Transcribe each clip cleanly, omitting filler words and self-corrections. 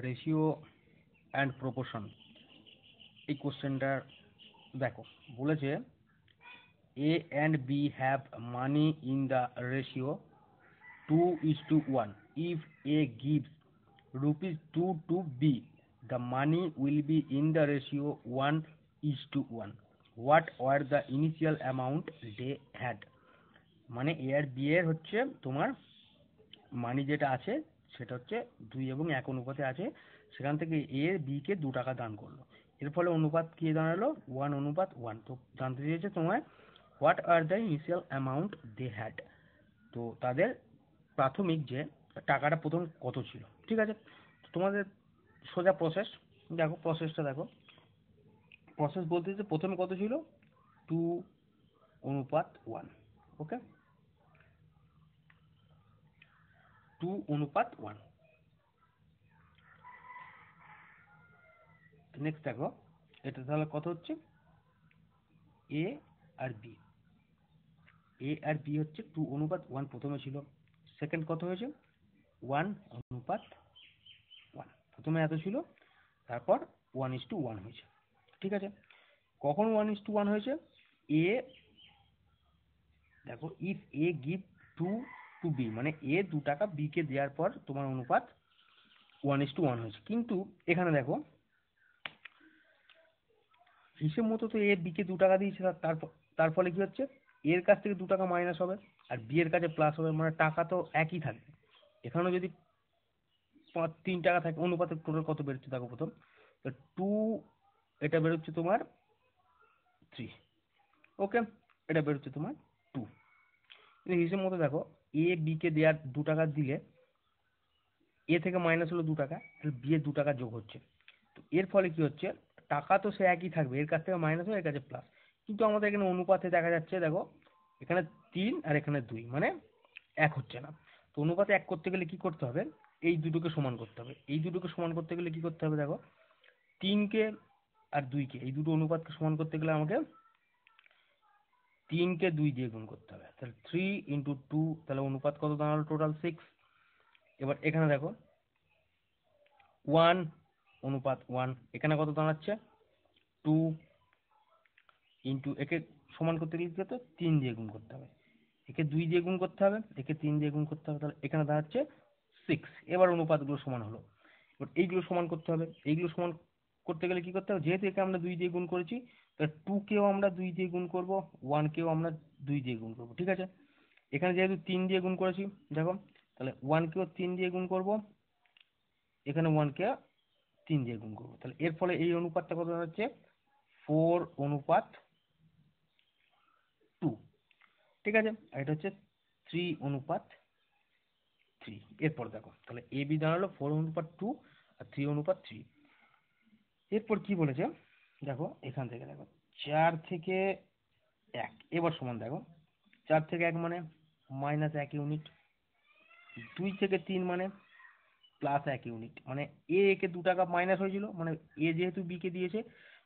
Ratio and proportion. এই কোশ্চেনটা দেখো, বলেছে A and B have money in the ratio 2:1. If A gives rupees 2 to B, the money will be in the ratio 1:1. What were the initial amount they had? মানে এ আর B এর হচ্ছে তোমার মানি যেটা আছে সেটা হচ্ছে 2:1 অনুপাতে আছে, সেখান থেকে এ বি কে 2 টাকা দান করলো, এর ফলে অনুপাত কি দাঁড়ালো 1:1। তো জানতে চেয়েছে তোমার what are the initial amount they had, তো তাদের প্রাথমিক যে টাকাটা প্রথম কত ছিল। ঠিক আছে, তোমাদের সোজা প্রসেস দেখো, প্রসেসটা দেখো। প্রসেস বলতে যে প্রথমে কত ছিল 2:1। ওকে, 2:1। নেক্সট দেখো এটা তাহলে কত হচ্ছে এ আর বি। এ আর বি হচ্ছে 2:1 প্রথমে ছিল, সেকেন্ড কত হয়েছে 1:1। প্রথমে এত ছিল, তারপর 1:1 হয়েছে। ঠিক আছে, কখন 1:1 হয়েছে, এ দেখো if A give 2 to B, মানে এ 2 টাকা বি কে দেওয়ার পর তোমার অনুপাত 1:1 হয়েছে। কিন্তু এখানে দেখো হিসেব মতো তো এ বি কে 2 টাকা দিয়েছে, তার ফলে কি হচ্ছে এর কাছ থেকে 2 টাকা মাইনাস হবে আর বি এর কাছে প্লাস হবে, মানে টাকা তো একই থাকবে। এখানেও যদি 3 টাকা থাকে, অনুপাতের টোটাল কত বেরোচ্ছে দেখো প্রথম, তো 2, এটা বেরোচ্ছে তোমার 3। ওকে, এটা বেরোচ্ছে তোমার 2। হিসেব মতো দেখো এ বি কে দেওয়ার 2 টাকা দিলে এ থেকে মাইনাস হলো 2 টাকা, তাহলে বি এর 2 টাকা যোগ হচ্ছে। তো এর ফলে কি হচ্ছে টাকা তো সে একই থাকবে, এর কাছ থেকে মাইনাস হবে এর কাছে প্লাস, কিন্তু আমাদের এখানে অনুপাতে দেখা যাচ্ছে দেখো এখানে 3 আর এখানে 2, মানে এক হচ্ছে না। তো অনুপাতে এক করতে গেলে কি করতে হবে, এই দুটোকে সমান করতে হবে। এই দুটোকে সমান করতে গেলে কি করতে হবে দেখো, 3কে আর 2কে, এই দুটো অনুপাতকে সমান করতে গেলে আমাকে 3কে 2 দিয়ে গুণ করতে হবে, তাহলে 3 × 2, তাহলে অনুপাত কত দাঁড়ালো টোটাল 6। এবার এখানে দেখো 1:1, এখানে কত দাঁড়াচ্ছে 2 একে সমান করতে গেলে কি হতো 3 দিয়ে গুণ করতে হবে, একে 2 দিয়ে গুণ করতে হবে, একে 3 দিয়ে গুণ করতে হবে, তাহলে এখানে দাঁড়াচ্ছে 6। এবার অনুপাতগুলো সমান হলো, এবার এইগুলো সমান করতে হবে। এইগুলো সমান করতে গেলে কি করতে হবে, যেহেতু একে আমরা 2 দিয়ে গুণ করেছি, তাহলে 2 কেও আমরা 2 দিয়ে গুণ করব, 1 কেও আমরা 2 দিয়ে গুণ করব। ঠিক আছে, এখানে যেহেতু 3 দিয়ে গুণ করেছি দেখো, তাহলে 1 কেও 3 দিয়ে গুণ করব, এখানে 1 কে 3 দিয়ে গুণ করবো, তাহলে এর ফলে এই অনুপাতটা কত দাঁড়াচ্ছে 4:2। ঠিক আছে, আর এটা হচ্ছে 3:3। এরপর দেখো তাহলে এ বি দাঁড়ালো 4:2 আর 3:3। এরপর কি বলেছে দেখো, এখান থেকে দেখো 4 থেকে 1 এবার সমান দেখো, 4 থেকে 1 মানে -1 ইউনিট, 2 থেকে 3 মানে +1 ইউনিট, মানে এ কে 2 টাকা মাইনাস হয়েছিল, মানে এ যেহেতু বি কে দিয়েছে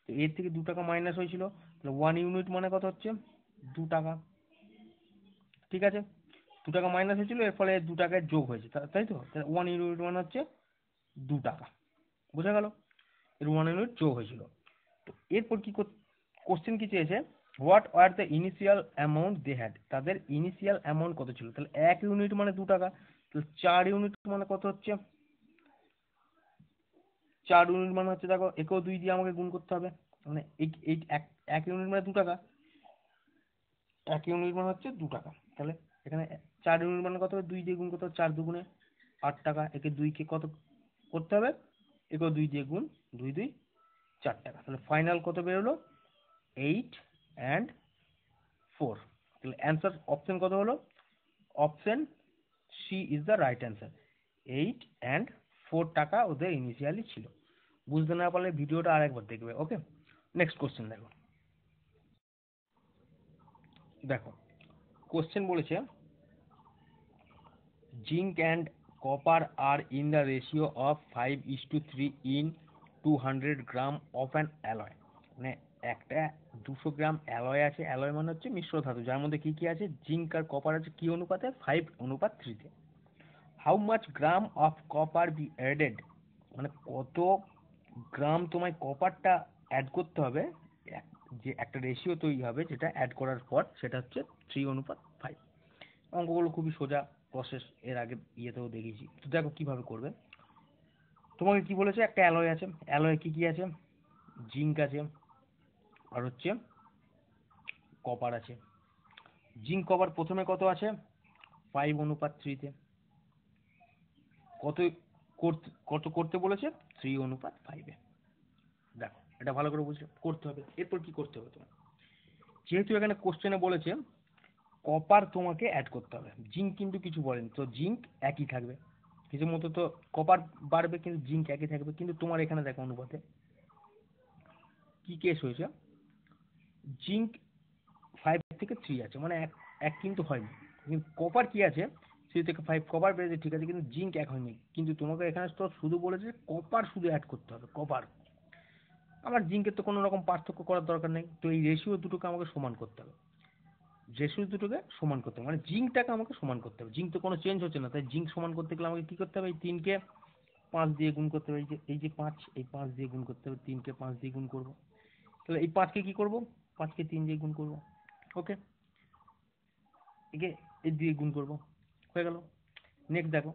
তো এর থেকে 2 টাকা মাইনাস হয়েছিল, তাহলে 1 ইউনিট মানে কত হচ্ছে 2 টাকা। ঠিক আছে, 2 টাকা মাইনাস হয়েছিল, এর ফলে 2 টাকায় যোগ হয়েছে, তাই তো, তাহলে 1 ইউনিট মানে হচ্ছে 2 টাকা। বোঝা গেল, এর 1 ইউনিট যোগ হয়েছিল। তো এরপর কি কোশ্চেন কি চেয়েছে, what are the initial amount they had, তাদের ইনিশিয়াল অ্যামাউন্ট কত ছিল, তাহলে 1 ইউনিট মানে 2 টাকা, তাহলে 4 ইউনিট মানে কত হচ্ছে 4 ইউনিট মানে হচ্ছে দেখো একেও 2 দিয়ে আমাকে গুণ করতে হবে, মানে এই এই এক ইউনিট মানে 2 টাকা, 1 ইউনিট মানে হচ্ছে 2 টাকা, তাহলে এখানে 4 ইউনিট মানে কত হবে 2 দিয়ে গুণ করতে হবে, 4 দুগুণে 8 টাকা, একে 2 কে কত করতে হবে, একেও 2 দিয়ে গুণ, 2 2 4 টাকা, তাহলে ফাইনাল কত বেরোলো 8 and 4। তাহলে অ্যান্সার অপশন কত হলো, option C is the right answer. 8 and 4 টাকা ওদের ইনিশিয়ালি ছিল। বুঝতে না পারলে ভিডিওটা আরেকবার দেখবে। ওকে, নেক্সট কোশ্চেন দেখো। দেখো কোশ্চেন বলেছে zinc and copper are in the ratio of 5:3 in 200 gram of an alloy, মানে একটা 200 গ্রাম অ্যালয় আছে, অ্যালয় মানে হচ্ছে মিশ্র ধাতু, যার মধ্যে কি কি আছে জিঙ্ক আর কপার আছে, কি অনুপাতে 5:3 তে। How much gram of copper be added মানে কত গ্রাম তোমায় কপারটা অ্যাড করতে হবে, যে একটা রেশিও তৈরি হবে যেটা অ্যাড করার পর সেটা হচ্ছে 3:5। অঙ্কগুলো খুবই সোজা প্রসেস, এর আগে ইয়েতেও দেখিয়েছি। তো দেখো কিভাবে করবে। তোমাকে কি বলেছে, একটা অ্যালয় আছে, অ্যালয়ে কি কি আছে, জিঙ্ক আছে আর হচ্ছে কপার আছে। জিঙ্ক কপার প্রথমে কত আছে, 5:3 কত কত করতে বলেছে, 3:5। দেখো এটা ভালো করে বুঝলে করতে হবে। এরপর কি করতে হবে তোমার, যেহেতু এখানে কোশ্চেনে বলেছে কপার তোমাকে অ্যাড করতে হবে, জিঙ্ক কিন্তু কিছু বলেনি, তো জিঙ্ক একই থাকবে কিছু মতো, তো কপার বাড়বে কিন্তু জিঙ্ক একই থাকবে। কিন্তু তোমার এখানে দেখো অনুপাতে কি কেস হয়েছে, জিঙ্ক 5 থেকে 3 আছে, মানে এক এক কিন্তু হয়নি। কিন্তু কপার কি আছে, 3 থেকে 5 কপার বেড়েছে ঠিক আছে, কিন্তু জিঙ্ক এক হয়নি। কিন্তু তোমাকে এখানে তো শুধু বলেছে কপার শুধু অ্যাড করতে হবে, কপার। আমার জিঙ্কের তো কোনো রকম পার্থক্য করার দরকার নেই, তো এই রেশিও দুটোকে আমাকে সমান করতে হবে, রেশিও দুটোকে সমান করতে হবে, মানে জিঙ্কটাকে আমাকে সমান করতে হবে। জিঙ্ক তো কোনো চেঞ্জ হচ্ছে না, তাই জিঙ্ক সমান করতে গেলে আমাকে কি করতে হবে, এই 3কে 5 দিয়ে গুণ করতে হবে, এই যে 5, এই 5 দিয়ে গুণ করতে হবে, 3কে 5 দিয়ে গুণ করবো। তাহলে এই 5কে কি করবো, 5কে 3 দিয়ে গুণ করবো। ওকে, একে এই দিয়ে গুণ করবো, হয়ে গেল। নেক্সট দেখো,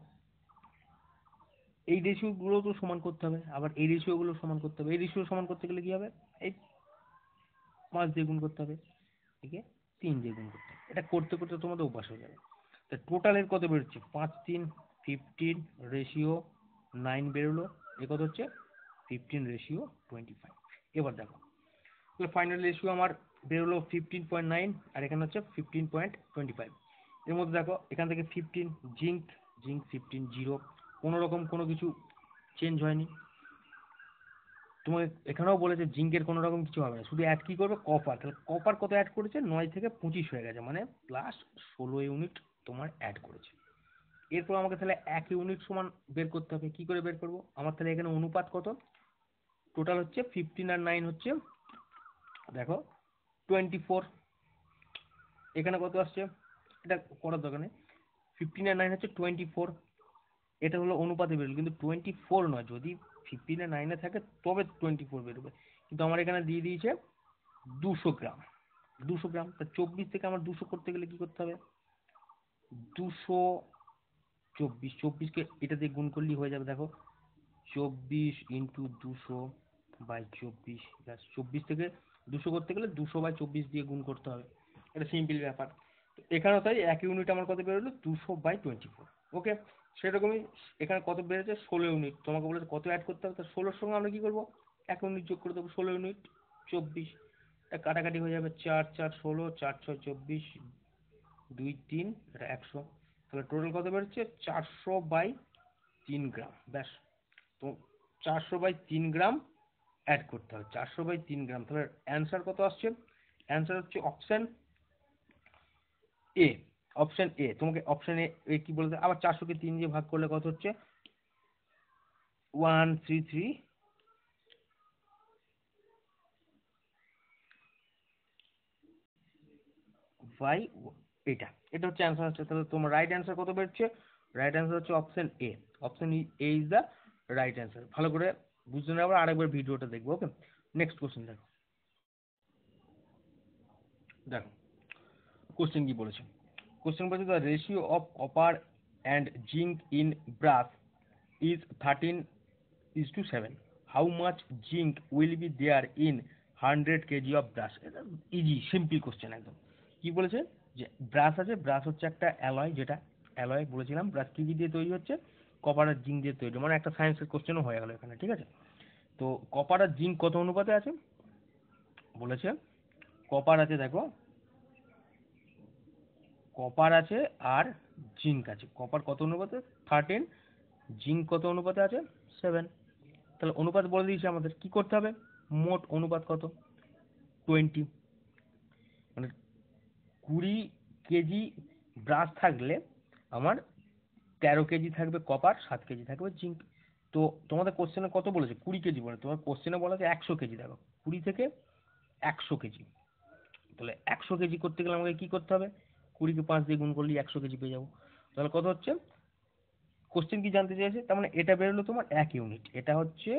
এই রেশিও গুলো তো সমান করতে হবে, আবার এই রেশিও গুলো সমান করতে হবে। এই রেশিও সমান করতে গেলে কি হবে, এই 5 দিয়ে গুণ করতে হবে, একে 3 দিয়ে গুণ করতে হবে। এটা করতে করতে তোমাদের অভ্যাস হয়ে যাবে। তা টোটাল এর কত বেরোচ্ছে, 5 3 15 রেশিও 9 বেরোলো। এ কত হচ্ছে 15:25। এবার দেখো, তাহলে ফাইনাল রেশিও আমার বেরোলো 15.9, আর এখানে হচ্ছে 15.25। এর মধ্যে দেখো এখান থেকে 15 জিঙ্ক, জিঙ্ক 15 0, কোনো রকম কোনো কিছু চেঞ্জ হয়নি। তোমাকে এখানেও বলেছে জিঙ্কের কোনো রকম কিছু হবে না, শুধু অ্যাড কি করবে, কপার। তাহলে কপার কত অ্যাড করেছে, 9 থেকে 25 হয়ে গেছে, মানে প্লাস 16 ইউনিট তোমার অ্যাড করেছে। এরপর আমাকে তাহলে 1 ইউনিট সমান বের করতে হবে। কি করে বের করবো, আমার তাহলে এখানে অনুপাত কত, টোটাল হচ্ছে 15 আর 9 হচ্ছে দেখো 24। এখানে কত আসছে, এটা করার দরকার নেই, 15 আর 9 হচ্ছে 24। এটা হলো অনুপাতে বেরোলো, কিন্তু 24 নয়, যদি 15 আর 9 থাকে তবে 24 বেরোবে। কিন্তু আমার এখানে দিয়ে দিয়েছে 200 গ্রাম, 200 গ্রাম। তা 24 থেকে আমার 200 করতে গেলে কি করতে হবে, 224, 24কে এটা দিয়ে গুণ করলেই হয়ে যাবে। দেখো 24 × 200/24, 24 থেকে 200 করতে গেলে 200/24 দিয়ে গুণ করতে হবে, এটা সিম্পল ব্যাপার। এখানেও তাই 1 ইউনিট আমার কত বেরোলো, 200/24। ওকে, সেরকমই এখানে কত বেড়েছে, 16 ইউনিট। তোমাকে বলেছে কত অ্যাড করতে হবে, তা 16-র সঙ্গে আমরা কি করবো, 1 ইউনিট যোগ করে দেবো, 16 ইউনিট 24। এটা কাটাকাটি হয়ে যাবে, 4 4 16, 4 6 24, 2 3, এটা 100। তাহলে টোটাল কত বেরোচ্ছে, 400/3 গ্রাম। ব্যাস, তো 400/3 গ্রাম অ্যাড করতে হবে, 400/3 গ্রাম। তাহলে অ্যান্সার কত আসছে, অ্যান্সার হচ্ছে অপশন এ। অপশন এ, তোমাকে অপশন এ কি বলতে, আবার 400-কে 3 দিয়ে ভাগ করলে কত হচ্ছে, 133 বাই, এটা এটা হচ্ছে অ্যান্সার হচ্ছে। তাহলে তোমার রাইট অ্যান্সার কত বেরোচ্ছে, রাইট অ্যান্সার হচ্ছে option A. Option A is the right answer. ভালো করে বুঝতে নেবার আরেকবার ভিডিওটা দেখবো। ওকে, নেক্সট কোশ্চেন দেখো। দেখো কোশ্চেন কি বলেছে, কোশ্চেন বলছে the ratio of copper and zinc in brush is 13:7. How much zinc will be there in 100 kg of brass? এটা ইজি সিম্পল কোশ্চেন একদম। কি বলেছে, যে ব্রাশ আছে, ব্রাশ হচ্ছে একটা অ্যালয়, যেটা অ্যালয় বলেছিলাম, ব্রাশ কি দিয়ে তৈরি হচ্ছে, কপার আর জিঙ্ক দিয়ে তৈরি, মানে একটা সায়েন্সের কোশ্চেনও হয়ে গেল এখানে, ঠিক আছে। তো কপার আর জিঙ্ক কত অনুপাতে আছে বলেছে, কপার আছে দেখো, কপার আছে আর জিঙ্ক আছে। কপার কত অনুপাতে, 13, জিঙ্ক কত অনুপাতে আছে, 7। তাহলে অনুপাত বলে দিয়েছে আমাদের, কি করতে হবে, মোট অনুপাত কত, 20। মানে 20 কেজি ব্রাশ থাকলে আমার 13 কেজি থাকবে কপার, 7 কেজি থাকবে জিঙ্ক। তো তোমাদের কোশ্চেনে কত বলেছে, 20 কেজি বলে, তোমার কোশ্চেনে বলা আছে 100 কেজি। দেখো 20 থেকে 100 কেজি, তাহলে 100 কেজি করতে গেলে আমাকে কি করতে হবে, 20-কে 5 দিয়ে গুণ করলে 100 কেজি পেয়ে যাবো। তাহলে কত হচ্ছে, কোশ্চেন কি জানতে চেয়েছে, তার মানে এটা বেরোলো তোমার 1 ইউনিট, এটা হচ্ছে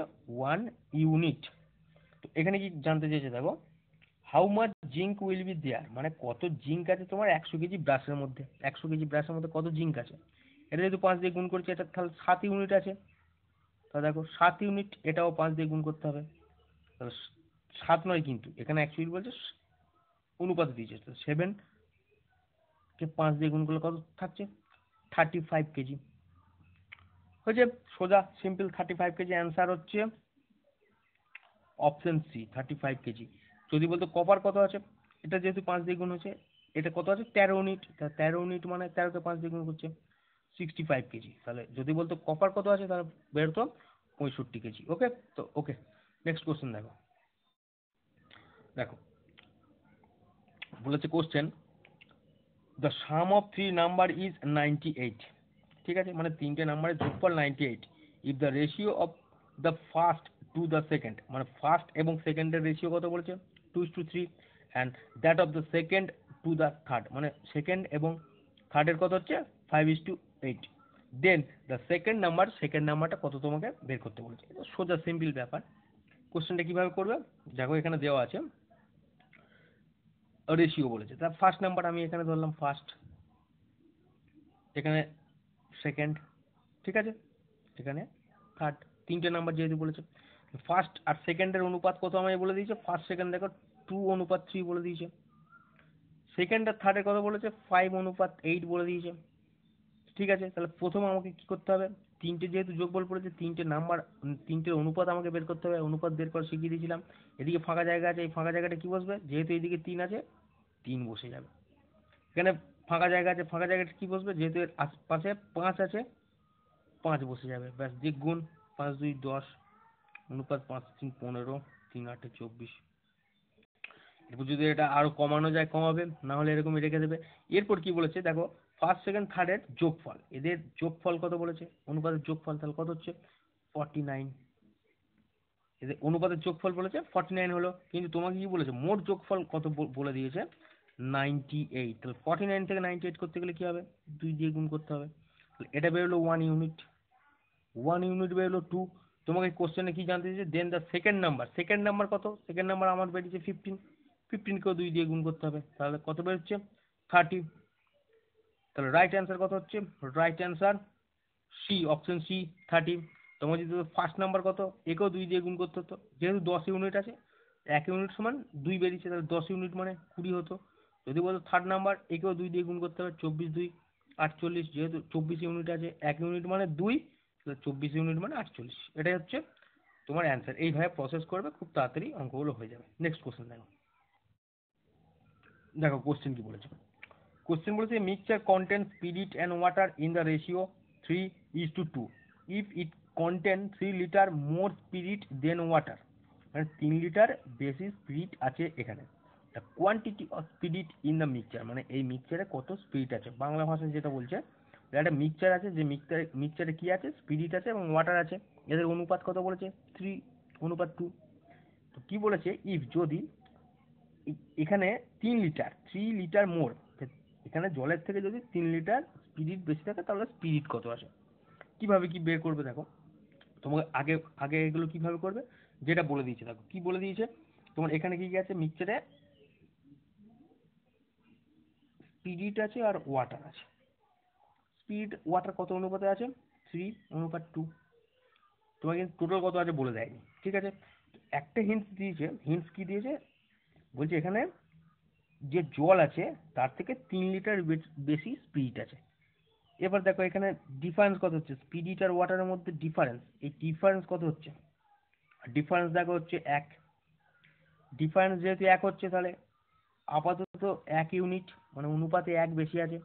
1 ইউনিট। তো এখানে কি জানতে চেয়েছে দেখো, how much zinc will be there, মানে কত জিঙ্ক আছে তোমার 100 কেজি ব্রাশের মধ্যে, 100 কেজি ব্রাশের মধ্যে কত জিঙ্ক আছে। এটা যেহেতু 5 দিয়ে গুণ করছে, এটা তাহলে 7 ইউনিট আছে। তাহলে দেখো 7 ইউনিট, এটাও 5 দিয়ে গুণ করতে হবে। তাহলে 7 নয়, কিন্তু এখানে অ্যাকচুয়ালি বলছে অনুপাত দিয়েছে, তো 7 কে 5 দিয়ে গুণ করলে কত থাকছে, 35 কেজি। হয়েছে, সোজা সিম্পল 35 কেজি। অ্যান্সার হচ্ছে অপশন সি, 35 কেজি। যদি বলতো কপার কত আছে, এটা যেহেতু 5 দিয়ে গুণ হচ্ছে, এটা কত আছে 13 ইউনিট, তা 13 ইউনিট মানে 13 কে 5 দিয়ে গুণ করছে 65 কেজি। তাহলে যদি বলতো কপার কত আছে, তাহলে বেরোতো 65 কেজি। ওকে, তো ওকে, নেক্সট কোশ্চেন দেখো। দেখো বলেছে question, the some of three number is 98। ঠিক আছে, মানে তিনটে নাম্বারের যোগফল 98। If the ratio of the first to the second, মানে ফার্স্ট এবং সেকেন্ডের রেশিও কত বলেছে, 2:3, and that of the second to the third, মানে সেকেন্ড এবং থার্ডের কত হচ্ছে 5:8, দেন দ্য সেকেন্ড নাম্বারটা কত তোমাকে বের করতে বলেছে। এটা সোজা সিম্পল ব্যাপার। কোশ্চেনটা কিভাবে করবে, দেখো এখানে দেওয়া আছে রেশিও বলেছে, তার ফার্স্ট নাম্বার আমি এখানে ধরলাম ফার্স্ট, এখানে সেকেন্ড, ঠিক আছে, এখানে থার্ড, তিনটে নাম্বার যেহেতু বলেছে। ফার্স্ট আর সেকেন্ডের অনুপাত কত আমায় বলে দিয়েছে, ফার্স্ট সেকেন্ড দেখো 2:3 বলে দিয়েছে। সেকেন্ড আর থার্ডের কত বলেছে, 5:8 বলে দিয়েছে। ঠিক আছে, তাহলে প্রথম আমাকে কি করতে হবে, তিনটে যেহেতু যোগফল পড়েছে, তিনটে নাম্বার, তিনটে অনুপাত আমাকে বের করতে হবে। অনুপাত বের করা শিখিয়ে দিয়েছিলাম। এদিকে ফাঁকা জায়গা আছে, এই ফাঁকা জায়গাটা কি বসবে, যেহেতু এইদিকে 3 আছে, 3 বসে যাবে। এখানে ফাঁকা জায়গা আছে, ফাঁকা জায়গাটা কি বসবে, যেহেতু এর আশপাশে 5 আছে, 5 বসে যাবে, ব্যাস দিয়ে গুণ, 5×2 10, অনুপাত 5×3 15, 3×8 24। এরপর যদি এটা আরো কমানো যায় কমাবে, না হলে এরকমই রেখে দেবে। এরপর কি বলেছে দেখো, ফার্স্ট সেকেন্ড থার্ডের যোগফল, এদের যোগফল কত বলেছে, অনুপাতের যোগফল, তাহলে কত হচ্ছে 49। এদের অনুপাতের যোগফল বলেছে 49 হলো, কিন্তু তোমাকে কি বলেছে মোট যোগফল কত বলে দিয়েছে 98। তাহলে 49 থেকে 98 করতে গেলে কি হবে, 2 দিয়ে গুণ করতে হবে। তাহলে এটা বেরোলো 1 ইউনিট, 1 ইউনিট বেরোলো 2। তোমাকে কোশ্চেনে কি জানতে দিয়েছে, দেন দ্য সেকেন্ড নাম্বার কত, সেকেন্ড নাম্বার আমার বেরিয়েছে 15, 15 কেও 2 দিয়ে গুণ করতে হবে, তাহলে কত বেরোচ্ছে 30। তাহলে রাইট অ্যান্সার কত হচ্ছে, right answer C, option C 30। তোমার যদি ফার্স্ট নাম্বার কত, একেও 2 দিয়ে গুণ করতে হতো, যেহেতু 10 ইউনিট আছে, 1 ইউনিট সমান 2 বেরিয়েছে, তাহলে 10 ইউনিট মানে 20 হতো। যদি বলতো থার্ড নাম্বার, একেও 2 দিয়ে গুণ করতে হবে, 24×2 48, যেহেতু 24 ইউনিট আছে, 1 ইউনিট মানে 2, তাহলে 24 ইউনিট মানে 48। এটাই হচ্ছে তোমার অ্যান্সার। এইভাবে প্রসেস করবে, খুব তাড়াতাড়ি অঙ্কগুলো হয়ে যাবে। নেক্সট কোশ্চেন দেখো। দেখো কোশ্চেন কি বলেছে, কোশ্চেন বলেছে mixture contain spirit and water in the ratio 3:2 if it contain 3 litre more spirit than water, মানে 3 লিটার বেশি স্পিরিট আছে এখানে। The quantity of spirit in the mixture, মানে এই মিক্সচারে কত স্পিরিট আছে, বাংলা ভাষায় যেটা বলছে, একটা মিক্সচার আছে, যে মিক্সচারে কি আছে, স্পিরিট আছে এবং ওয়াটার আছে, এদের অনুপাত কত বলেছে 3:2। তো কি বলেছে, ইফ যদি এখানে 3 লিটার মোর, এখানে জলের থেকে যদি 3 লিটার স্পিরিট বেশি থাকে, তাহলে স্পিরিট কত আছে। কিভাবে কি বের করবে দেখো, তোমাকে আগে আগে এগুলো কিভাবে করবে, যেটা বলে দিয়েছে দেখো কি বলে দিয়েছে, তোমার এখানে কি কি আছে, মিক্সচারে স্পিরিট আছে আর ওয়াটার আছে। স্পিরিট ওয়াটার কত অনুপাতে আছে, 3:2। তোমাকে কিন্তু টোটাল কত আছে বলে দেয়নি, ঠিক আছে। একটা হিন্টস দিয়েছে, হিন্টস কি দিয়েছে, বলছে এখানে যে জল আছে তার থেকে 3 লিটার বেশি স্পিরিট আছে। এবার দেখো এখানে ডিফারেন্স কত হচ্ছে, স্পিরিট আর ওয়াটারের মধ্যে ডিফারেন্স, এই ডিফারেন্স কত হচ্ছে, ডিফারেন্স দেখো হচ্ছে 1। ডিফারেন্স যেহেতু 1 হচ্ছে, তাহলে আপাতত 1 ইউনিট, মানে অনুপাতে 1 বেশি আছে।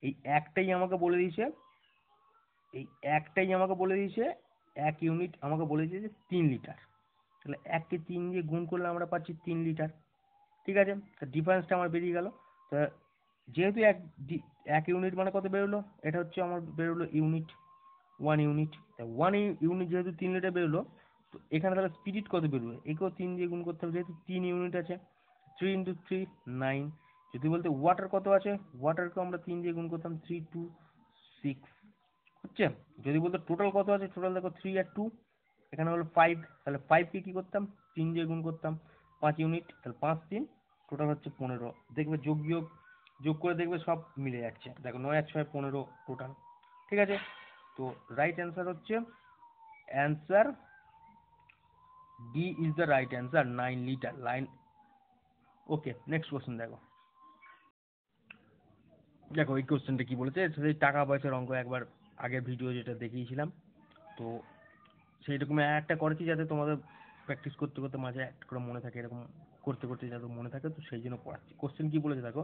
এই একটাই আমাকে বলে দিয়েছে, এই একটাই আমাকে বলে দিয়েছে 1 ইউনিট আমাকে বলে দিয়েছে 3 লিটার। তাহলে 1কে 3 দিয়ে গুণ করলে আমরা পাচ্ছি 3 লিটার। ঠিক আছে, তা ডিফারেন্সটা আমার বেরিয়ে গেল। তা যেহেতু 1 ইউনিট মানে কত বেরোলো, এটা হচ্ছে আমার বেরোলো ইউনিট, 1 ইউনিট। তা 1 ইউনিট যেহেতু 3 লিটার বেরোলো, তো এখানে তাহলে স্পিরিট কত বেরোবে, একেও 3 দিয়ে গুণ করতে হবে, যেহেতু 3 ইউনিট আছে, 3×3 9। যদি বলতে ওয়াটার কত আছে, ওয়াটারকে আমরা 3 দিয়ে গুণ করতাম, 3×2 6। হচ্ছে। যদি বলতো টোটাল কত আছে, টোটাল দেখো 3 আর 2, এখানে হলো 5, তাহলে 5 কে কি করতাম 3 দিয়ে গুণ করতাম 5 ইউনিট, তাহলে 5 3 টোটাল হচ্ছে 15। দেখবে যোগ বিয়োগ যোগ করে দেখবে সব মিলে যাচ্ছে, দেখো 9 আর 6 15 টোটাল। ঠিক আছে, তো রাইট অ্যান্সার হচ্ছে answer D is the right answer, 9 litre line. Okay, next question দেখো। দেখো এই কোশ্চেনটা কি বলেছে, সেই টাকা পয়সার অঙ্ক একবার আগের ভিডিও যেটা দেখিয়েছিলাম, তো সেইরকম একটা করেছি যাতে তোমাদের প্র্যাকটিস করতে করতে মাঝে একটা করে মনে থাকে, এরকম করতে করতে যাতে মনে থাকে, তো সেই জন্য পড়াচ্ছি। কোশ্চেন কি বলেছে দেখো,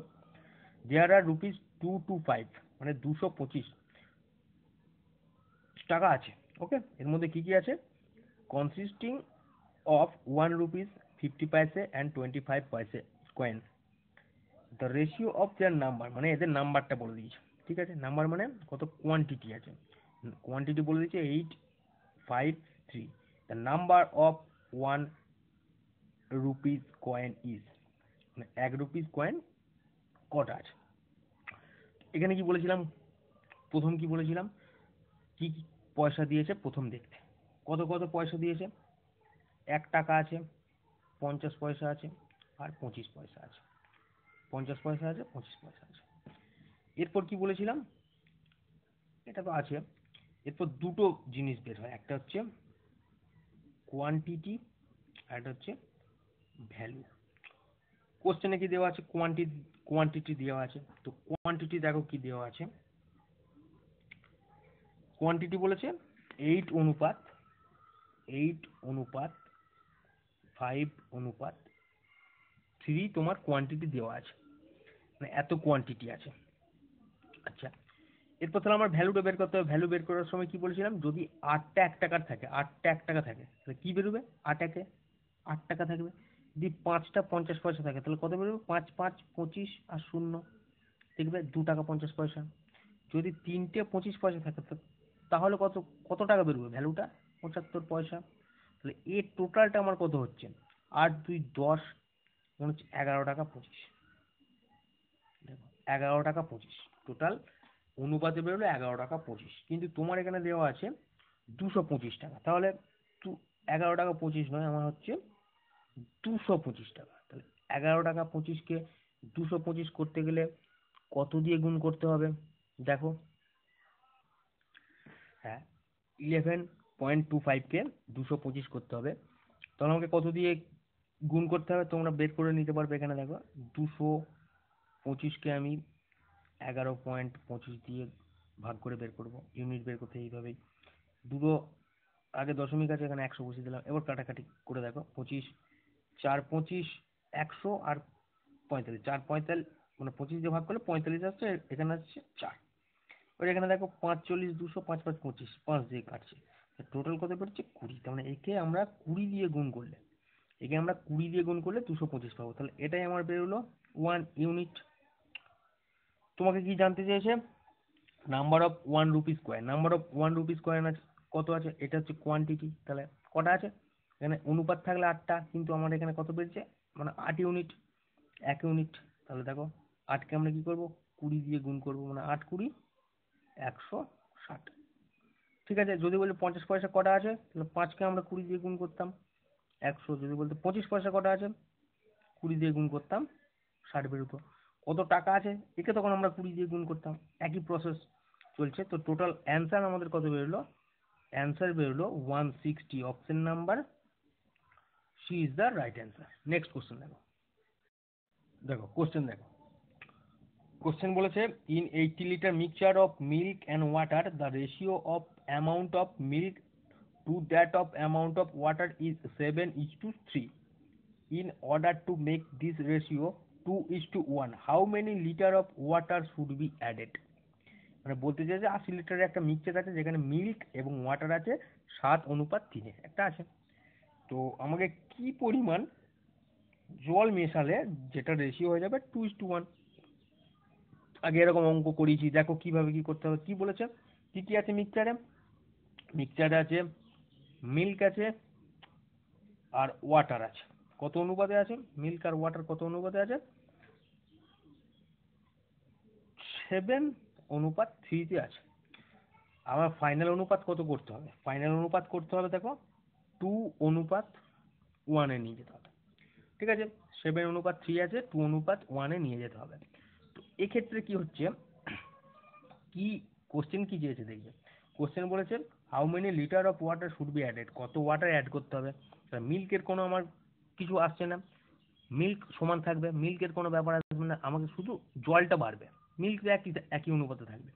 দেয়ার আর রুপিস 225, মানে 225 টাকা আছে। ওকে, এর মধ্যে কি কি আছে, consisting of 1 rupees 50 paise and 25 paise coin, the ratio of their number, মানে এদের নাম্বারটা বলে দিয়েছে। ঠিক আছে, নাম্বার মানে কত কোয়ান্টিটি আছে, কোয়ান্টিটি বলে দিয়েছে 853, the number of 1 rupees coin is, মানে 1 রুপিস কয়েন কটা আছে। এখানে কি বলেছিলাম, প্রথম কি বলেছিলাম, কি কি পয়সা দিয়েছে প্রথম দেখতে, কত কত পয়সা দিয়েছে, 1 টাকা আছে, 50 পয়সা আছে, আর 25 পয়সা আছে, 50 পয়সা আছে, 25 পয়সা আছে। এরপর কি বলেছিলাম, এটা তো আছে, এরপর দুটো জিনিস বের হয়, একটা হচ্ছে কোয়ান্টিটি আর একটা হচ্ছে ভ্যালু। কোশ্চেনে কি দেওয়া আছে, কোয়ান্টিটি দেওয়া আছে, তো কোয়ান্টিটি দেখো কি দেওয়া আছে, কোয়ান্টিটি বলেছে 8 অনুপাত 8 অনুপাত 5 অনুপাত 3 তোমার কোয়ান্টিটি দেওয়া আছে, মানে এত কোয়ান্টিটি আছে। আচ্ছা, এরপর তাহলে আমার ভ্যালুটা বের করতে হবে। ভ্যালু বের করার সময় কি বলেছিলাম, যদি 8টা 1 টাকার থাকে, 8টা 1 টাকা থাকে, তাহলে কি বেরোবে, 8 একে 8 টাকা থাকবে। যদি 5টা 50 পয়সা থাকে, তাহলে কত বেরোবে, 5 5 25 আর শূন্য, দেখবে 2 টাকা 50 পয়সা। যদি 3টে 25 পয়সা থাকে, তাহলে কত কত টাকা বেরোবে, ভ্যালুটা 75 পয়সা। তাহলে এর টোটালটা আমার কত হচ্ছে, 8 2 10, মানে হচ্ছে 11 টাকা 25, 11 টাকা 25 টোটাল অনুপাতে বেরোলো 11 টাকা 25। কিন্তু তোমার এখানে দেওয়া আছে 225 টাকা, তাহলে 11 টাকা 25 নয়, আমার হচ্ছে 225 টাকা। তাহলে 11 টাকা 25-কে 225 করতে গেলে কত দিয়ে গুণ করতে হবে, দেখো, হ্যাঁ, 11.25-কে 225 করতে হবে, তাহলে আমাকে কত দিয়ে গুণ করতে হবে তোমরা বের করে নিতে পারবে। এখানে দেখো 225-কে আমি 11.25 দিয়ে ভাগ করে বের করব, ইউনিট বের করতে এইভাবেই, দুটো আগে দশমিক আছে, এখানে 100 বসিয়ে দিলাম। এবার কাটাকাটি করে দেখো, 25 4 25 100 আর 45, 4 45, মানে 25 দিয়ে ভাগ করলে 45 আসছে, এখানে আসছে 4। এবার এখানে দেখো 5 40 200, 5 5 25, 5 দিয়ে কাটছে, টোটাল কত বেরোচ্ছে 20। তার মানে একে আমরা 20 দিয়ে গুণ করলে, 225 পাবো। তাহলে এটাই আমার বেরোলো 1 ইউনিট। তোমাকে কি জানতে চেয়েছে, number of 1 rupees coin, number of 1 rupees coin আছে কত আছে, এটা হচ্ছে কোয়ান্টিটি, তাহলে কটা আছে, এখানে অনুপাত থাকলে 8টা, কিন্তু আমার এখানে কত বেরোচ্ছে, মানে 8 ইউনিট, 1 ইউনিট। তাহলে দেখো 8কে আমরা কি করব, 20 দিয়ে গুণ করব, মানে 8 20 160। ঠিক আছে, যদি বলি 50 পয়সা কটা আছে, তাহলে 5কে আমরা 20 দিয়ে গুণ করতাম 100। যদি বলতে 25 পয়সা কটা আছে, 20 দিয়ে গুণ করতাম 60 বেরোতো। কত টাকা আছে, একে তখন আমরা 20 দিয়ে গুণ করতাম, একই প্রসেস চলছে। তো টোটাল অ্যান্সার আমাদের কত বেরোলো, অ্যান্সার বেরোলো 160, option number C is the right answer. Next question দেখো, দেখো কোশ্চেন দেখো, কোশ্চেন বলেছে in 80 litre mixture of milk and water the ratio of amount of milk to that of amount of water is 7:3. In order to make this ratio 2:1, how many liter of water should be added? মানে বলতে চাই যে 80 লিটারের একটা mixture আছে, যেখানে milk এবং water আছে 7:3 একটা আছে। তো আমাকে কি পরিমাণ জল মেশালে যেটা রেশিও হয়ে যাবে 2:1। আগে এরকম অঙ্ক করিয়েছি, দেখো কিভাবে কি করতে হবে। কি বলেছে, কি কি আছে মিক্সচারে, মিক্সচারে আছে মিল্ক আছে আর ওয়াটার আছে, কত অনুপাতে আছে, মিল্ক আর ওয়াটার কত অনুপাতে আছে, 7:3 আছে। আমার ফাইনাল অনুপাত কত করতে হবে? ফাইনাল অনুপাত করতে হবে দেখো 2:1 নিয়ে যেতে হবে। ঠিক আছে, 7:3 আছে, 2:1 নিয়ে যেতে হবে। তো এক্ষেত্রে কি হচ্ছে, কি কোশ্চেন কি চেয়েছে দেখবে। কোশ্চেন বলেছে how many litre of water should be added, কত ওয়াটার অ্যাড করতে হবে। মিল্কের কোনো আমার কিছু আসছে না, মিল্ক সমান থাকবে, মিল্কের কোনো ব্যাপার আসবে না, আমাকে শুধু জলটা বাড়বে, মিল্ক একই একই অনুপাতে থাকবে,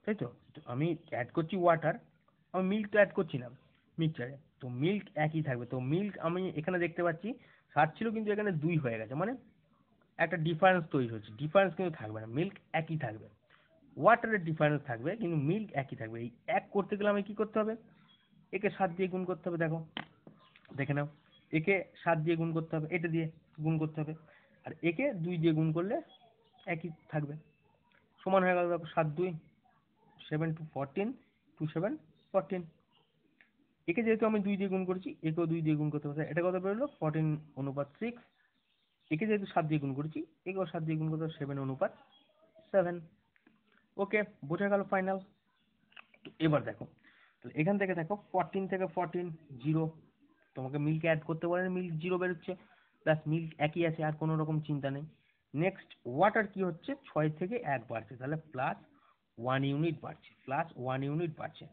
তাই তো। তো আমি অ্যাড করছি ওয়াটার, আমি মিল্ক তো অ্যাড করছি না মিক্সচারে, তো মিল্ক একই থাকবে। তো মিল্ক আমি এখানে দেখতে পাচ্ছি 7 ছিল, কিন্তু এখানে 2 হয়ে গেছে, মানে একটা ডিফারেন্স তৈরি হচ্ছে। ডিফারেন্স কিন্তু থাকবে না, মিল্ক একই থাকবে, ওয়াটারের ডিফারেন্স থাকবে কিন্তু মিল্ক একই থাকবে। এই এক করতে গেলে আমি কি করতে হবে, একে 7 দিয়ে গুণ করতে হবে। দেখো, দেখে নাও, একে 7 দিয়ে গুণ করতে হবে, এটা দিয়ে গুণ করতে হবে, আর একে 2 দিয়ে গুণ করলে একই থাকবে। সমান হয়ে গেল, দেখো 7 2 7 2 14, 2 7 14। একে যেহেতু আমি 2 দিয়ে গুণ করেছি, একেও 2 দিয়ে গুণ করতে হবে, এটা কত বেরোলো 14:6। একে যেহেতু 7 দিয়ে গুণ করেছি, একেও 7 দিয়ে গুণ করতে হবে, 7:7। ওকে, বোঝা গেল ফাইনাল। এবার দেখো, তাহলে এখান থেকে দেখো 14 থেকে 14 0, তোমাকে মিল্ক অ্যাড করতে পারেন, মিল্ক 0 বেরোচ্ছে, প্লাস মিল্ক একই আছে, আর কোনো রকম চিন্তা নেই। নেক্সট ওয়াটার কি হচ্ছে, 6 থেকে 1 বাড়ছে, তাহলে +1 ইউনিট বাড়ছে, +1 ইউনিট বাড়ছে।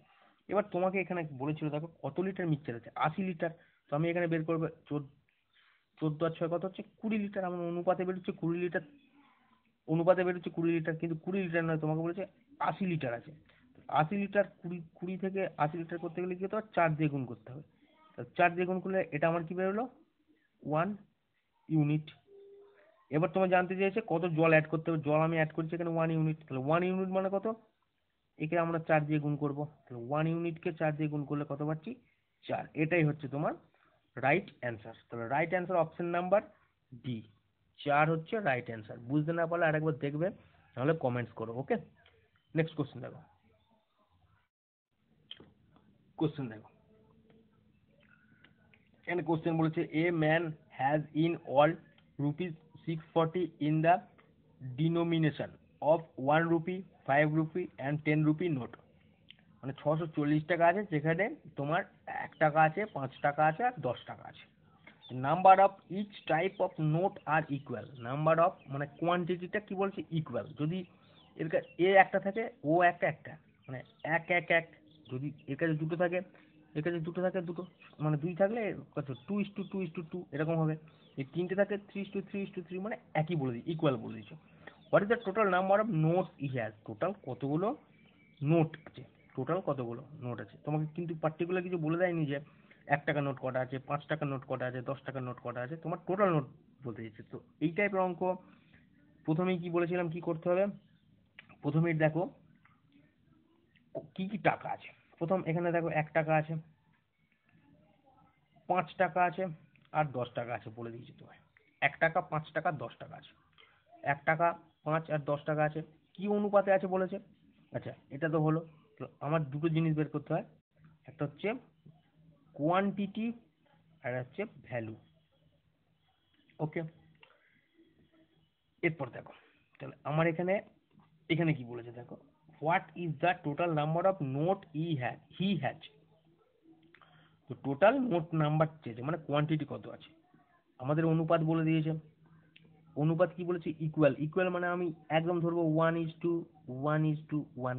এবার তোমাকে এখানে বলেছিল দেখো কত লিটার মিক্সচার আছে, 80 লিটার। তো আমি এখানে বের করবো 14 আর 6 কত হচ্ছে, 20 লিটার। আমার অনুপাতে বেরোচ্ছে 20 লিটার, অনুপাতে বেরোচ্ছে 20 লিটার, কিন্তু 20 লিটার নয়, তোমাকে বলেছে 80 লিটার আছে। 80 লিটার, 20 থেকে 80 লিটার করতে গেলে কি হতে হবে, 4 দিয়ে গুণ করতে হবে। 4 দিয়ে গুণ করলে এটা আমার কি বেরোলো, 1 ইউনিট। এবার তোমার জানতে চেয়েছে কত জল অ্যাড করতে হবে, জল আমি অ্যাড করছি এখানে 1 ইউনিট, তাহলে 1 ইউনিট মানে কত, একে আমরা 4 দিয়ে গুণ করবো, তাহলে 1 ইউনিটকে 4 দিয়ে গুণ করলে কত পাচ্ছি, 4। এটাই হচ্ছে তোমার রাইট অ্যান্সার। তাহলে right answer option number D, 4 হচ্ছে রাইট অ্যান্সার। বুঝতে না পারলে আরেকবার দেখবে, নাহলে কমেন্টস করো। ওকে, নেক্সট কোশ্চেন দেখো। কোশ্চেন দেখো, এখানে কোশ্চেন বলেছে a man has in all ₹640 in the denomination of 1 rupee, 5 rupee and 10 rupee note. মানে 640 টাকা আছে, যেখানে তোমার 1 টাকা আছে, 5 টাকা আছে, আর 10 টাকা আছে। Number of each type of note are equal, number of মানে কোয়ান্টিটিটা কি বলছে, ইকুয়াল। যদি এর এ একটা থাকে, ও একটা একটা, মানে 1 1 1, যদি এর কাছে দুটো থাকে, এর কাছে দুটো থাকে, দুটো মানে 2 থাকলে কত 2:2:2:2 এরকম হবে। এই তিনটে থাকে 3:3:3, মানে একই বলে দিই, ইকুয়াল বলে দিচ্ছ। What is the total number of note E has, total কতগুলো নোট আছে, টোটাল কতগুলো নোট আছে। তোমাকে কিন্তু পার্টিকুলার কিছু বলে দেয়নি যে 1 টাকা নোট কটা আছে, 5 টাকা নোট কটা আছে, 10 টাকার নোট কটা আছে, তোমার টোটাল নোট বলতে দিচ্ছে। তো এই টাইপের অঙ্ক প্রথমেই কি বলেছিলাম কি করতে হবে, প্রথমেই দেখো কি কি টাকা আছে। প্রথম এখানে দেখো 1 টাকা আছে, 5 টাকা আছে, আর 10 টাকা আছে, বলে দিয়েছি তোমায়। 1 টাকা, 5 টাকা, 10 টাকা আছে। 1 টাকা, 5 আর 10 টাকা আছে, কি অনুপাতে আছে বলেছে। আচ্ছা, এটা তো হলো। তো আমার দুটো জিনিস বের করতে হয়, একটা হচ্ছে কোয়ান্টিটি, আর হচ্ছে ভ্যালু। ওকে, এরপর দেখো, তাহলে আমার এখানে এখানে কি বলেছে দেখো, what is the total number of note he has. তো টোটাল নোট নাম্বার চেয়েছে, মানে কোয়ান্টিটি কত আছে। আমাদের অনুপাত বলে দিয়েছে, অনুপাত কি বলেছে, ইকুয়াল। ইকুয়াল মানে আমি একদম ধরবো 1:1:1,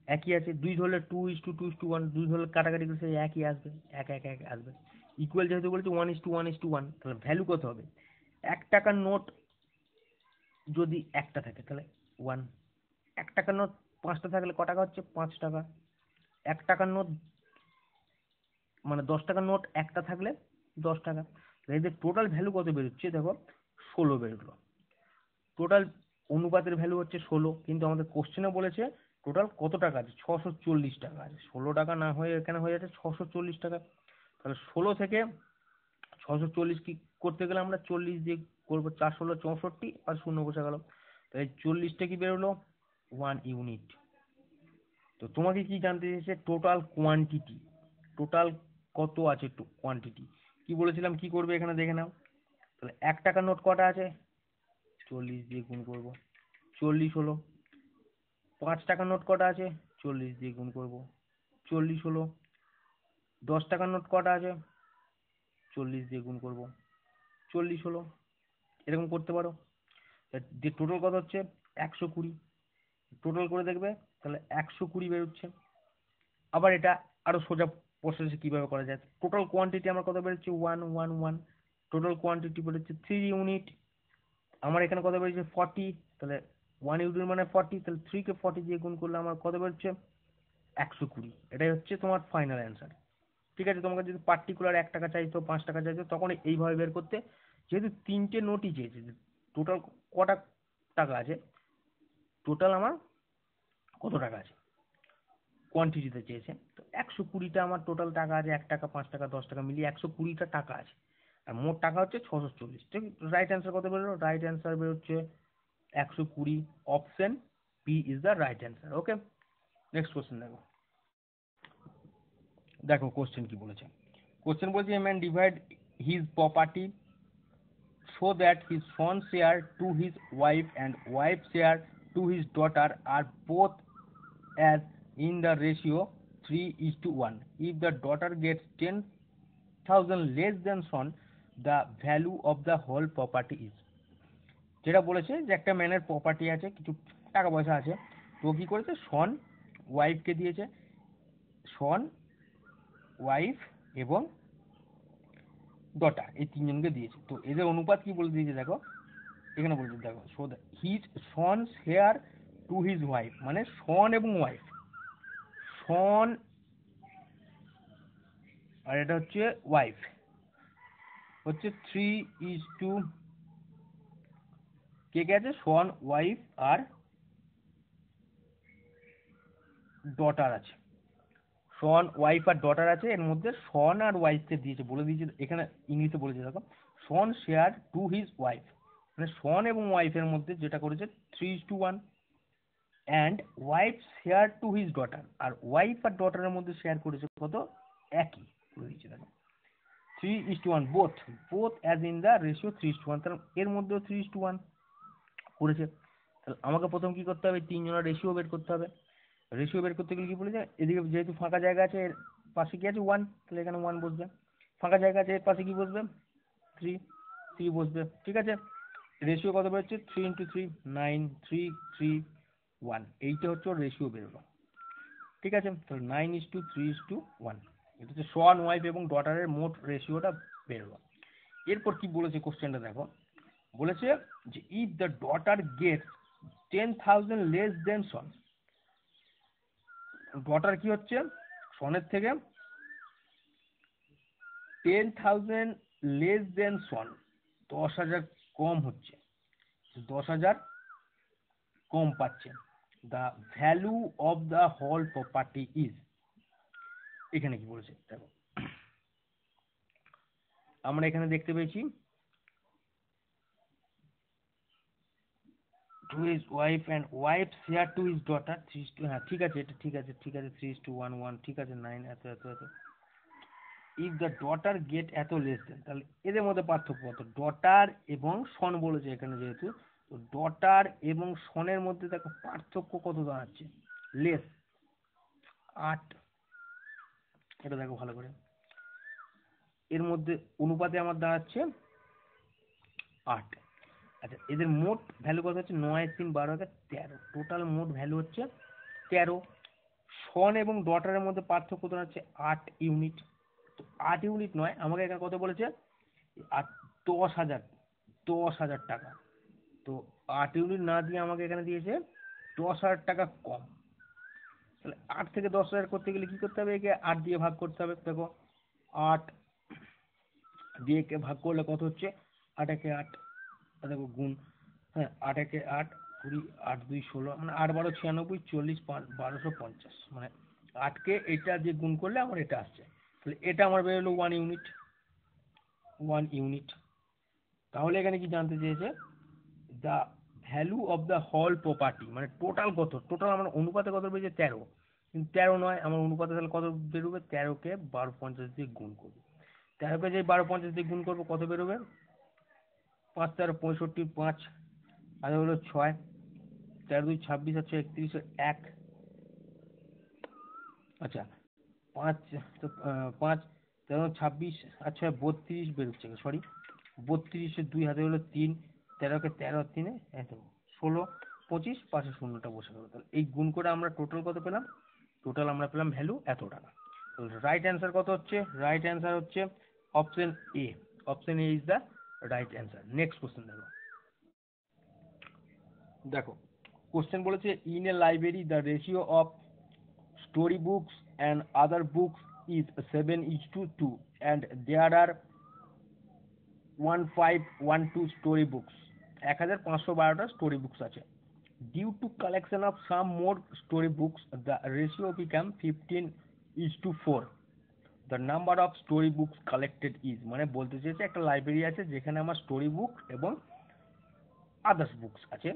একই আছে। 2 ধরলে 2:2:1, 2 ধরলে কাটাকাটি করে সেই একই আসবে, 1 1 1 আসবে। ইকুয়াল যেহেতু বলেছে 1:1:1, তাহলে ভ্যালু কত হবে, 1 টাকার নোট যদি একটা থাকে তাহলে 1, 1 টাকার নোট 5টা থাকলে ক টাকা হচ্ছে, 5 টাকা। 1 টাকার নোট মানে 10 টাকার নোট একটা থাকলে 10 টাকা। এদের টোটাল ভ্যালু কত বেরোচ্ছে দেখো, 16 বেরোলো। টোটাল অনুপাতের ভ্যালু হচ্ছে 16, কিন্তু আমাদের কোশ্চেনে বলেছে টোটাল কত টাকা আছে, 640 টাকা আছে। 16 টাকা না হয়ে এখানে হয়ে যাচ্ছে 640 টাকা। তাহলে 16 থেকে 640 কি করতে গেলে আমরা 40 দিয়ে করবো, 4 16 64, আর শূন্য বসে গেল। তাই 40টা কি বেরোলো, 1 ইউনিট। তো তোমাকে কি জানতে চেয়েছে, টোটাল কোয়ান্টিটি, টোটাল কত আছে কোয়ান্টিটি। কি বলেছিলাম কি করবে এখানে দেখে নাও। তাহলে 1 টাকার নোট কটা আছে, 40 দিয়ে গুণ করবো, 40 হলো। 5 টাকার নোট কটা আছে, 40 দিয়ে গুণ করব, 40 হলো। 10 টাকার নোট কটা আছে? 40 দিয়ে গুণ করব, 40 হলো। এরকম করতে পারো। যে টোটাল কত হচ্ছে? 120। টোটাল করে দেখবে, তাহলে 120 বেরোচ্ছে। আবার এটা আরো সোজা প্রসেসে কিভাবে করা যায়, টোটাল কোয়ান্টিটি আমার কত বেরোচ্ছে? 111। টোটাল কোয়ান্টিটি বেরোচ্ছে 3 ইউনিট। আমার এখানে কত বেরোচ্ছে? 40। তাহলে 1 ইউনিট মানে 40, তাহলে 3 কে 40 দিয়ে গুণ করলে আমার কত বেরোচ্ছে? 120। এটাই হচ্ছে তোমার ফাইনাল অ্যান্সার। ঠিক আছে, তোমাকে যদি পার্টিকুলার 1 টাকা চাইতো, 5 টাকা চাইতো, তখন এইভাবে বের করতে। যেহেতু তিনটে নোটই চেয়েছে, টোটাল কটা টাকা আছে, টোটাল আমার কত টাকা আছে কোয়ান্টিটিতে চেয়েছে, তো 120টা আমার টোটাল টাকা আছে। 1 টাকা, 5 টাকা, 10 টাকা মিলিয়ে 120টা টাকা আছে। আর মোট টাকা হচ্ছে 640। ঠিক, রাইট অ্যান্সার কত বেরোলো? রাইট অ্যান্সার বেরোচ্ছে 120। Option B is the right answer. Okay, next question দেখো। দেখো কোশ্চেন কি বলেছে। কোশ্চেন বলছে a man divide his property so that his son share to his wife and wife share to his daughter are both as in the ratio 3:1. If the daughter gets 10,000 less than son, the value of the whole property is। যেটা বলেছে যে একটা ম্যানের property আছে, কিছু টাকা পয়সা আছে, তো কি করেছে, সন ওয়াইফকে দিয়েছে, সন ওয়াইফ এবং ডটার, এই তিনজনকে দিয়েছে। তো এদের অনুপাত কি বলে দিয়েছে দেখো, এখানে বলছে দেখো, so his son share to his wife, মানে সন এবং ওয়াইফ, সন আর এটা হচ্ছে ওয়াইফ, হচ্ছে 3:, কে কে আছে, সন ওয়াইফ আর ডটার আছে, সন ওয়াইফ আর ডটার আছে। এর মধ্যে সন আর ওয়াইফকে দিয়েছে, বলে দিয়েছে এখানে ইংলিশে বলেছে দেখো, son share to his wife, মানে সন এবং ওয়াইফের মধ্যে যেটা করেছে 3:1, and wife share to his daughter, আর ওয়াইফ আর ডটারের মধ্যে শেয়ার করেছে কত, একই করে দিয়েছে দেখো, 3:1, both both as in the ratio 3:1, কারণ এর মধ্যেও 3:1 করেছে। তাহলে আমাকে প্রথম কি করতে হবে, তিনজনের রেশিও বের করতে হবে। রেশিও বের করতে গেলে কি বলেছে, এদিকে যেহেতু ফাঁকা জায়গা আছে, এর পাশে কি আছে, 1, তাহলে এখানে 1 বসবে। ফাঁকা জায়গা আছে, এর পাশে কি বসবে, 3, 3 বসবে। ঠিক আছে, রেশিও কত বেরোচ্ছে, 3 × 3 9, 3 3 1, এইটা হচ্ছে ওর রেশিও বেরোলো। ঠিক আছে, তাহলে 9:3:1, এটা হচ্ছে সন ওয়াইফ এবং ডটারের মোট রেশিওটা বেরোলো। এরপর কি বলেছে কোশ্চেনটা দেখো, বলেছে যে if the daughter gets 10,000 less than son, daughter কি হচ্ছে সনের থেকে 10,000 লেস দেন সন, 10,000 কম হচ্ছে, 10,000 কম পাচ্ছে, the value of the whole property is. এখানে কি বলেছে দেখো, আমরা এখানে দেখতে পেয়েছি to his wife and wife share to his daughter 3:, হ্যাঁ ঠিক আছে, এটা ঠিক আছে, ঠিক আছে, 3:1 ঠিক আছে, 9 এত এত এত। ইফ দ্য ডটার গেট এত লেস দেন, তাহলে এদের মধ্যে পার্থক্য কত, ডটার এবং সন বলেছে এখানে, যেহেতু তো ডটার এবং সনের মধ্যে দেখো পার্থক্য কত দাঁড়াচ্ছে, লেস 8, এটা দেখো ভালো করে, এর মধ্যে অনুপাতে আমার দাঁড়াচ্ছে 8। আচ্ছা, এদের মোট ভ্যালু কত হচ্ছে, 9 3 12 13, টোটাল মোট ভ্যালু হচ্ছে 13। সন এবং ডটারের মধ্যে পার্থক্য দাঁড়াচ্ছে 8 ইউনিট। তো 8 ইউনিট নয়, আমাকে এখানে কত বলেছে, 10,000, 10,000 টাকা। তো 8 ইউনিট না দিয়ে আমাকে এখানে দিয়েছে 10,000 টাকা কম। তাহলে 8 থেকে 10,000 করতে গেলে কি করতে হবে, একে 8 দিয়ে ভাগ করতে হবে। দেখো 8 দিয়ে কে ভাগ করলে কত হচ্ছে, 8 একে 8, দেখো গুণ, হ্যাঁ 8 একে 8, 20, 8 2 16, মানে 8 12 96, 40 1250, মানে 8কে এটা দিয়ে গুণ করলে আমার এটা আসছে। তাহলে এটা আমার বেরোলো 1 ইউনিট, 1 ইউনিট। তাহলে এখানে কি জানতে চেয়েছে, the value of the whole property, মানে টোটাল কত, টোটাল আমার অনুপাতে কত বেরিয়েছে 13, কিন্তু 13 নয়, আমার অনুপাতে তাহলে কত বেরোবে, 13কে 1250 দিয়ে গুণ করবো। 13কে যে 1250 দিয়ে গুণ করবো কত বেরোবে, 5 13 65, 5 আর হলো 6, 13 2 26 আছে 31, 1, আচ্ছা, 5 তো 5 13 26, আচ্ছা 32 বেরোচ্ছে, সরি 32 2 হাতে হলো 3, 13 কে 13 আর 3 এত 16 25, পাশে শূন্যটা বসে গেল। তাহলে এই গুণ করে আমরা টোটাল কত পেলাম? টোটাল আমরা পেলাম ভ্যালু এত টাকা। তো রাইট অ্যান্সার কত হচ্ছে? রাইট অ্যান্সার হচ্ছে option A. Option A is the right answer. Next question দেখো। দেখো কোশ্চেন বলেছে in a library the ratio of story books and other books is 7:2 and there are 1512 story books, 1512টা story books আছে। Due to collection of some more story books the ratio become 15:4. The number of story books collected is, মানে বলতে চাইছে একটা library আছে যেখানে আমার story book এবং others books আছে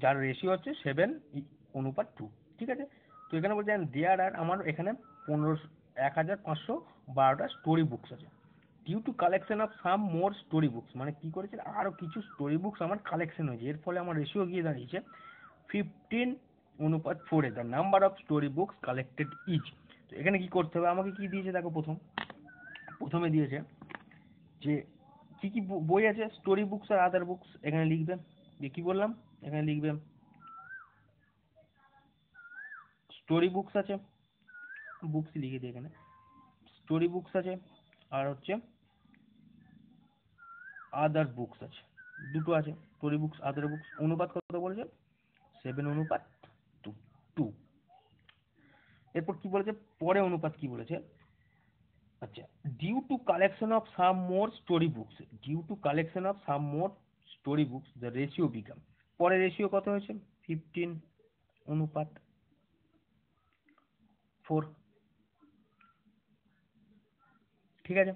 যার রেশিও হচ্ছে 7:2। ঠিক আছে, তো এখানে বলছে দেয়ার আর আমার এখানে 1512টা স্টোরি বুকস আছে। Due to collection of some more story books, মানে কি করেছে আরো কিছু স্টোরি বুকস আমার কালেকশন হয়েছে, এর ফলে আমার রেশিও গিয়ে দাঁড়িয়েছে 15:4 এ। The number of story books collected is. তো এখানে কি করতে হবে, আমাকে কি দিয়েছে দেখো, প্রথমে দিয়েছে যে কি কি বই আছে, story books are other books. এখানে লিখবে যে কি বললাম, এখানে লিখবে স্টোরি বুকস আছে, বুকস লিখে দিই এখানে, স্টোরি বুকস আছে আর হচ্ছে আদার বুকস আছে, দুটো আছে, স্টোরি বুকস আদার বুকস। অনুপাত কত বলেছে? 7:2। এরপর কি বলেছে পরে, অনুপাত কি বলেছে? আচ্ছা, due to collection of some more story books, due to collection of some more story books the ratio become. পরে রেশিও কত হয়েছে? 15:4। ঠিক আছে,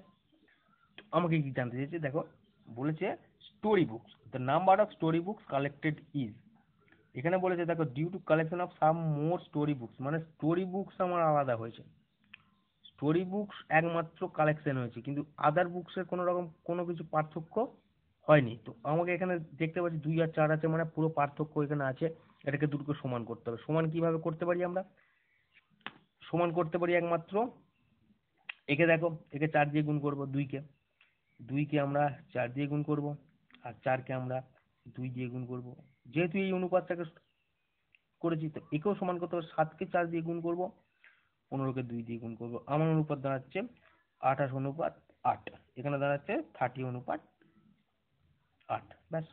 আমাকে কি জানতে চাইছে দেখো, বলেছে story books, the number of story books collected is. এখানে বলেছে দেখো due to collection of some more story books, মানে স্টোরি বুকস আমার আলাদা হয়েছে, স্টোরি বুকস একমাত্র কালেকশন হয়েছে, কিন্তু আদার বুকসের কোনো রকম কোনো কিছু পার্থক্য হয়নি। তো আমাকে এখানে দেখতে পাচ্ছি 2 আর 4 আছে, মানে পুরো পার্থক্য এখানে আছে। এটাকে দুটোকে সমান করতে হবে। সমান কিভাবে করতে পারি আমরা? সমান করতে পারি একমাত্র, একে দেখো, একে 4 দিয়ে গুণ করবো, 2কে আমরা 4 দিয়ে গুণ করব, আর 4কে আমরা 2 দিয়ে গুণ করব। যেহেতু এই অনুপাতটাকে করেছি তো একেও সমান করতে হবে, 7কে 4 দিয়ে গুণ করব, 15কে 2 দিয়ে গুণ করব। আমার অনুপাত দাঁড়াচ্ছে 28:8। এখানে দাঁড়াচ্ছে 30:8। ব্যাস।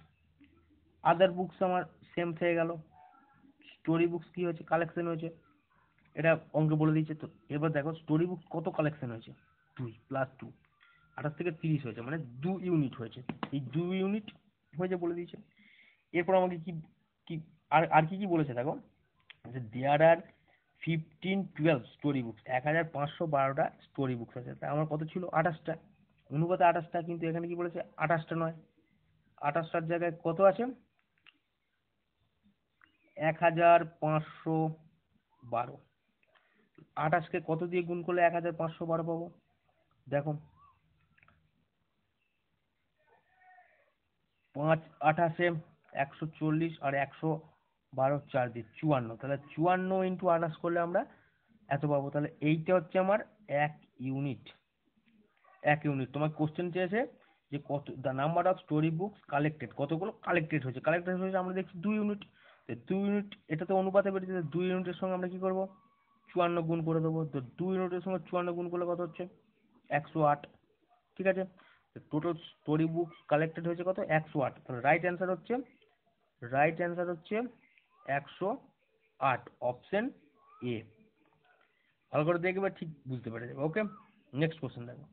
আদার বুকস আমার সেম থেকে গেল। স্টোরি বুকস কি হয়েছে? কালেকশন হয়েছে, এটা অঙ্কে বলে দিয়েছে। তো এবার দেখো স্টোরি বুকস কত কালেকশন হয়েছে, 2 + 2, 28 থেকে 30 হয়েছে, মানে 2 ইউনিট হয়েছে। এই 2 ইউনিট হয়েছে বলে দিয়েছে। এরপর আমাকে কি কি আর আর কি কি বলেছে দেখো, যে দেয়ার আর 1512 স্টোরি বুকস, 1512টা স্টোরি বুকস আছে। তা আমার কত ছিল? 28টা। অনুপাতে 28টা, কিন্তু এখানে কি বলেছে 28টা নয়, 28টার জায়গায় কত আছে? 1512। 28কে কত দিয়ে গুণ করলে 1512 পাবো? দেখো, 5 × 8 = 140, আর 112 4 দিয়ে 54। তাহলে 54 × 28 করলে আমরা এত পাবো। তাহলে এইটা হচ্ছে আমার 1 ইউনিট। 1 ইউনিট। তোমার কোশ্চেন চেয়েছে যে কত, the number of story books collected, কতগুলো কালেক্টেড হয়েছে। কালেক্টেড হয়েছে আমরা দেখছি 2 ইউনিট। 2 ইউনিট, এটা তো অনুপাতে বেরিয়েছে, 2 ইউনিটের সঙ্গে আমরা কি করব? 54 গুণ করে দেবো। তো 2 ইউনিটের সঙ্গে 54 গুণ করলে কত হচ্ছে? 108। ঠিক আছে, টোটাল স্টোরি বুকস কালেক্টেড হয়েছে কত? 108। তাহলে রাইট অ্যান্সার হচ্ছে 108, অপশন এ। ভালো করে দেখবে, ঠিক বুঝতে পেরে যাবে। ওকে, নেক্সট কোশ্চেন দেখো।